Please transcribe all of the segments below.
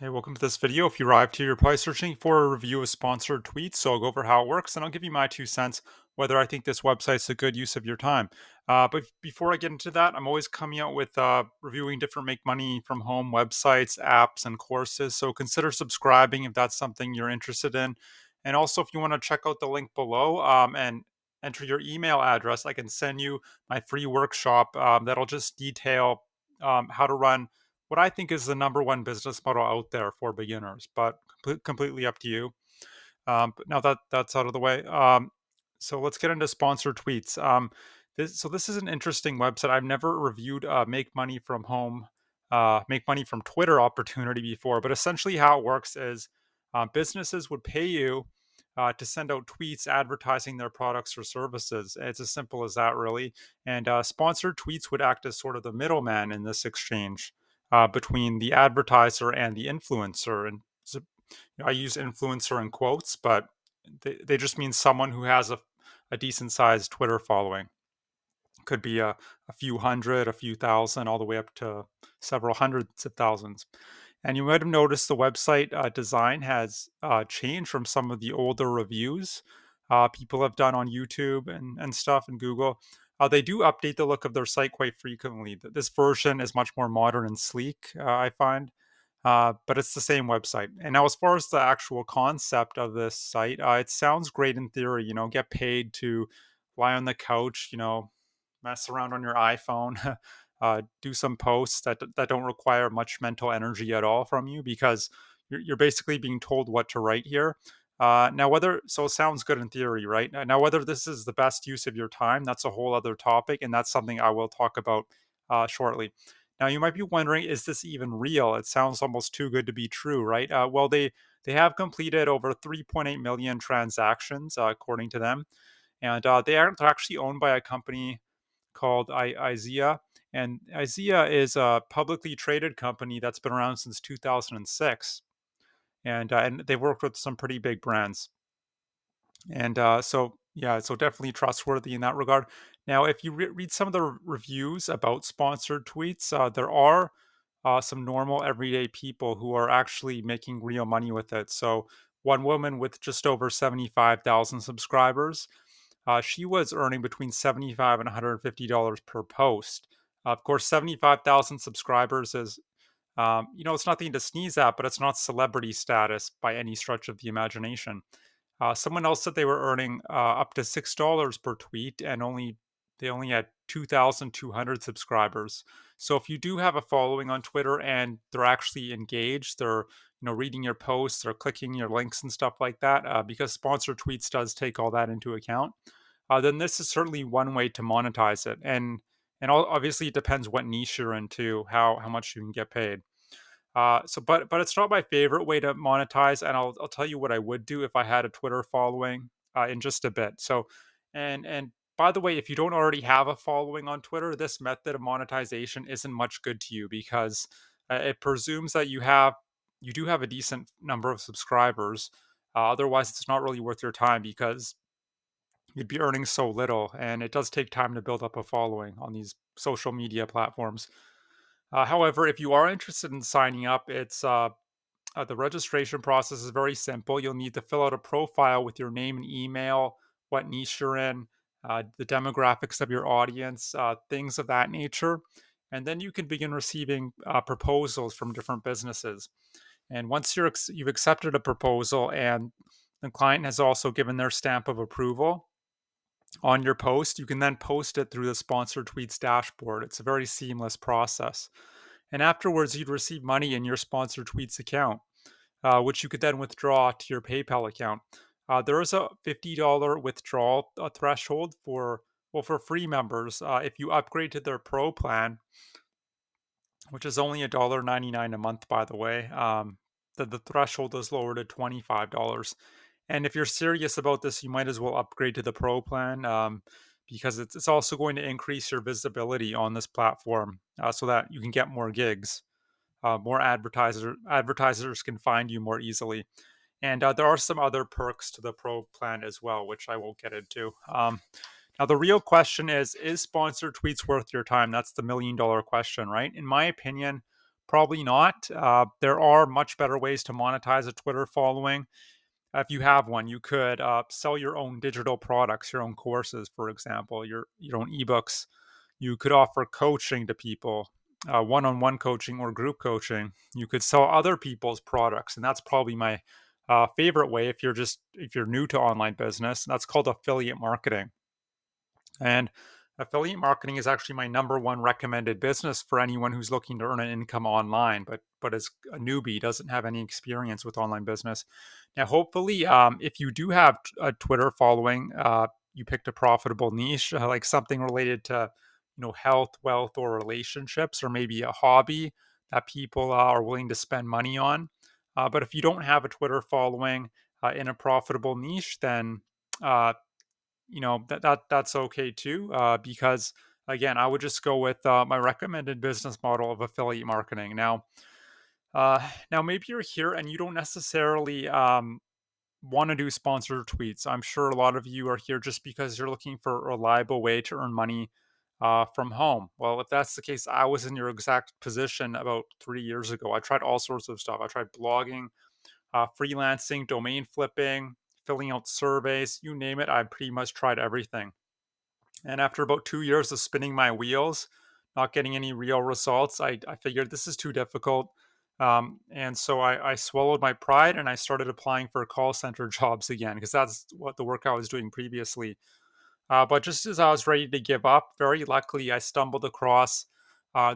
Hey, welcome to this video. If you arrived here, you're probably searching for a review of sponsored tweets. So I'll go over how it works and I'll give you my 2 cents whether I think this website's a good use of your time. But before I get into that, I'm always coming out with reviewing different make money from home websites, apps, and courses. So consider subscribing if that's something you're interested in. And also, if you want to check out the link below and enter your email address, I can send you my free workshop that'll just detail how to run what I think is the number one business model out there for beginners, but completely up to you. But now that that's out of the way, so let's get into sponsored tweets. This is an interesting website. I've never reviewed make money from home, make money from Twitter opportunity before, but essentially how it works is businesses would pay you. To send out tweets advertising their products or services. It's as simple as that, really. And sponsored tweets would act as sort of the middleman in this exchange between the advertiser and the influencer. And so I use influencer in quotes, but they just mean someone who has a decent sized Twitter following. Could be a few hundred, a few thousand, all the way up to several hundreds of thousands. And you might have noticed the website design has changed from some of the older reviews people have done on YouTube and stuff and Google. They do update the look of their site quite frequently. This version is much more modern and sleek, I find, but it's the same website. And now, as far as the actual concept of this site, it sounds great in theory. Get paid to lie on the couch, mess around on your iPhone, do some posts that don't require much mental energy at all from you because you're basically being told what to write here. Now, whether so it sounds good in theory, right? Now, whether this is the best use of your time, that's a whole other topic, and that's something I will talk about shortly. Now, you might be wondering, is this even real? It sounds almost too good to be true, right? Well, they have completed over 3.8 million transactions, according to them, and they're actually owned by a company called IZEA. And IZEA is a publicly traded company that's been around since 2006. And they've worked with some pretty big brands. So definitely trustworthy in that regard. Now, if you read some of the reviews about sponsored tweets, there are some normal everyday people who are actually making real money with it. So one woman with just over 75,000 subscribers, she was earning between 75 and $150 per post. Of course, 75,000 subscribers is, it's nothing to sneeze at, but it's not celebrity status by any stretch of the imagination. Someone else said they were earning up to $6 per tweet, and they only had 2,200 subscribers. So if you do have a following on Twitter and they're actually engaged, they're reading your posts, they're clicking your links and stuff like that, because sponsored tweets does take all that into account. Then this is certainly one way to monetize it, and obviously it depends what niche you're into, how much you can get paid. But it's not my favorite way to monetize, and I'll tell you what I would do if I had a Twitter following in just a bit. And by the way, if you don't already have a following on Twitter, this method of monetization isn't much good to you because it presumes that you do have a decent number of subscribers. Otherwise, it's not really worth your time because you'd be earning so little, and it does take time to build up a following on these social media platforms. However, if you are interested in signing up, the registration process is very simple. You'll need to fill out a profile with your name and email, what niche you're in, the demographics of your audience, things of that nature. And then you can begin receiving proposals from different businesses. And once you've accepted a proposal and the client has also given their stamp of approval on your post, you can then post it through the sponsored tweets dashboard. It's a very seamless process. And afterwards, you'd receive money in your sponsored tweets account, which you could then withdraw to your PayPal account. There is a $50 withdrawal threshold for free members. If you upgrade to their Pro plan, which is only $1.99 a month, by the way, the threshold is lowered to $25. And if you're serious about this, you might as well upgrade to the Pro plan because it's also going to increase your visibility on this platform so that you can get more gigs. More advertisers can find you more easily. And there are some other perks to the Pro plan as well, which I won't get into. Now, the real question is sponsored tweets worth your time? That's the $1 million question, right? In my opinion, Probably not. There are much better ways to monetize a Twitter following. If you have one, you could sell your own digital products, your own courses, for example, your own ebooks. You could offer coaching to people, one-on-one coaching or group coaching. You could sell other people's products, and that's probably my favorite way if you're new to online business. That's called affiliate marketing. And affiliate marketing is actually my number one recommended business for anyone who's looking to earn an income online, but is a newbie, doesn't have any experience with online business. Now, hopefully, if you do have a Twitter following, you picked a profitable niche, like something related to, health, wealth, or relationships, or maybe a hobby that people are willing to spend money on. But if you don't have a Twitter following in a profitable niche, then uh, that's okay too, because again, I would just go with my recommended business model of affiliate marketing. Now maybe you're here and you don't necessarily want to do sponsored tweets. I'm sure a lot of you are here just because you're looking for a reliable way to earn money from home. Well, if that's the case, I was in your exact position about 3 years ago. I tried all sorts of stuff. I tried blogging, freelancing, domain flipping, filling out surveys, you name it. I pretty much tried everything. And after about 2 years of spinning my wheels, not getting any real results, I figured this is too difficult. And so I swallowed my pride and I started applying for call center jobs again because that's what the work I was doing previously. But just as I was ready to give up, very luckily, I stumbled across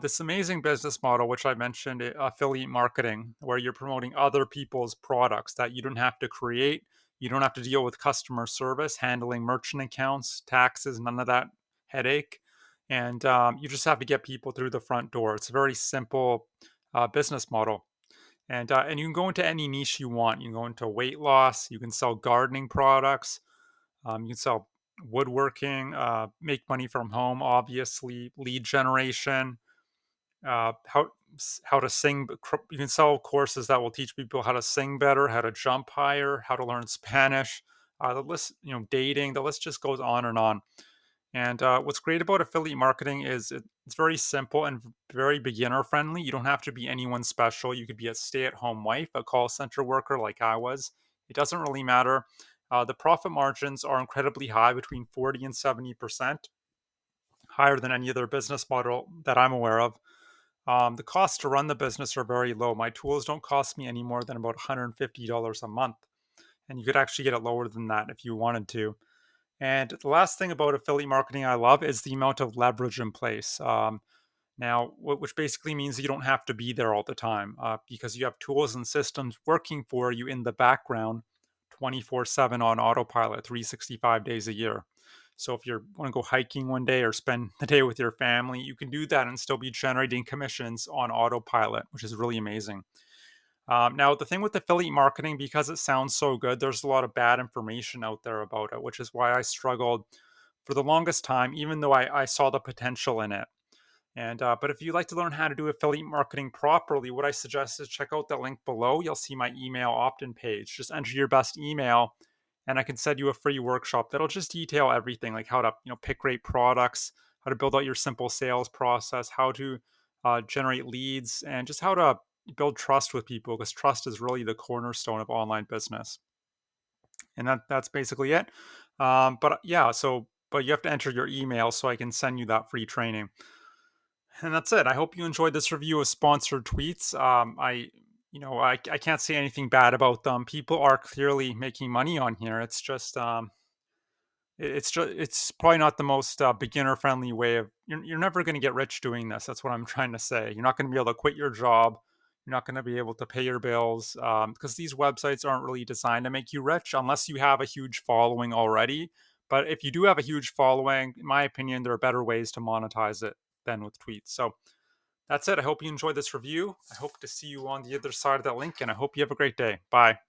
this amazing business model, which I mentioned, affiliate marketing, where you're promoting other people's products that you don't have to create. You don't have to deal with customer service, handling merchant accounts, taxes, none of that headache. And you just have to get people through the front door. It's a very simple business model. And you can go into any niche you want. You can go into weight loss. You can sell gardening products. You can sell woodworking, make money from home, obviously, lead generation, how to sing. You can sell courses that will teach people how to sing better, how to jump higher, how to learn Spanish. The list, dating. The list just goes on and on. And what's great about affiliate marketing is it's very simple and very beginner friendly. You don't have to be anyone special. You could be a stay at home wife, a call center worker like I was. It doesn't really matter. The profit margins are incredibly high, between 40 and 70%, higher than any other business model that I'm aware of. The costs to run the business are very low. My tools don't cost me any more than about $150 a month. And you could actually get it lower than that if you wanted to. And the last thing about affiliate marketing I love is the amount of leverage in place. Which basically means you don't have to be there all the time because you have tools and systems working for you in the background 24/7 on autopilot, 365 days a year. So if you want to go hiking one day or spend the day with your family, you can do that and still be generating commissions on autopilot, which is really amazing. Now, the thing with affiliate marketing, because it sounds so good, there's a lot of bad information out there about it, which is why I struggled for the longest time, even though I saw the potential in it. But if you'd like to learn how to do affiliate marketing properly, what I suggest is check out the link below. You'll see my email opt-in page. Just enter your best email, and I can send you a free workshop that'll just detail everything, like how to pick great products, how to build out your simple sales process, how to generate leads, and just how to build trust with people, because trust is really the cornerstone of online business. And that's basically it. But yeah, but you have to enter your email so I can send you that free training. And that's it. I hope you enjoyed this review of sponsored tweets. I can't say anything bad about them. People are clearly making money on here. It's probably not the most beginner friendly way of. You're never going to get rich doing this. That's what I'm trying to say. You're not going to be able to quit your job. You're not going to be able to pay your bills because these websites aren't really designed to make you rich unless you have a huge following already. But if you do have a huge following, in my opinion, there are better ways to monetize it than with tweets. So that's it. I hope you enjoyed this review. I hope to see you on the other side of that link, and I hope you have a great day. Bye.